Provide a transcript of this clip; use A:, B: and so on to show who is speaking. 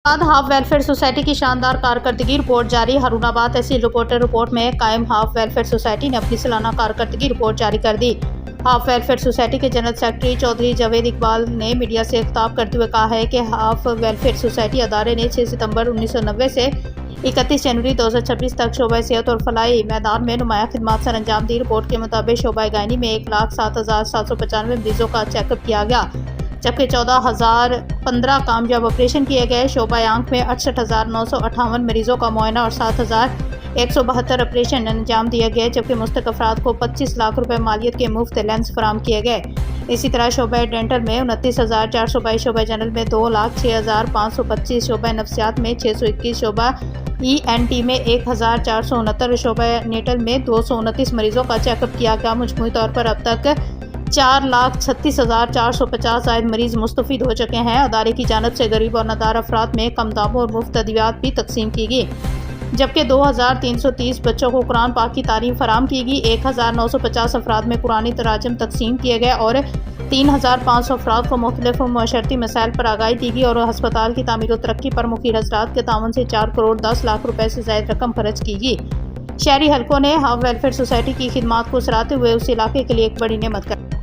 A: Half welfare society کی شاندار کارکردگی رپورٹ جاری۔ ہارون آباد تحصیل رپورٹ میں قائم ہاف ویلفیئر سوسائٹی نے اپنی سالانہ کارکردگی رپورٹ جاری کر دی۔ ہاف ویلفیئر سوسائٹی کے جنرل سیکرٹری چودھری جاوید اقبال نے میڈیا سے خطاب کرتے ہوئے کہا ہے کہ ہاف ویلفیئر سوسائٹی ادارے نے 6 ستمبر 1990 سے 31 جنوری 2026 تک شعبہ صحت اور فلاحی میدان میں نمایاں خدمات سر انجام دی۔ رپورٹ کے مطابق شعبہ گائنی میں 1,07,795 مریضوں کا چیک اپ کیا گیا، جبکہ 14,015 کامیاب آپریشن کیے گئے۔ شعبہ آنکھ میں 68,958 مریضوں کا معائنہ اور 7,172 آپریشن انجام دیے گئے، جبکہ مستحق افراد کو 25 لاکھ روپے مالیت کے مفت لینس فراہم کیے گئے۔ اسی طرح شعبہ ڈینٹل میں 29,422، شعبہ جنرل میں 2,06,525، شعبہ نفسیات میں 621، شعبہ ENT میں 1,469، شعبہ نیٹل میں 229 مریضوں کا چیک اپ کیا گیا۔ مجموعی طور پر اب تک 4,36,450 زائد مریض مستفید ہو چکے ہیں۔ ادارے کی جانب سے غریب اور نادار افراد میں کم داموں اور مفت ادویات بھی تقسیم کی گئی، جبکہ 2,330 بچوں کو قرآن پاک کی تعلیم فراہم کی گئی۔ 1,950 افراد میں قرآنی تراجم تقسیم کیے گئے اور 3,500 افراد کو مختلف معاشرتی مسائل پر آگاہی دی گئی، اور ہسپتال کی تعمیر و ترقی پر مخیر حضرات کے تعاون سے 4 کروڑ 10 لاکھ روپے سے زائد رقم خرچ کی گئی۔ شہری حلقوں نے ہاف ویلفیئر سوسائٹی کی خدمات کو سراہتے ہوئے اس علاقے کے لیے ایک بڑی نعمت قرار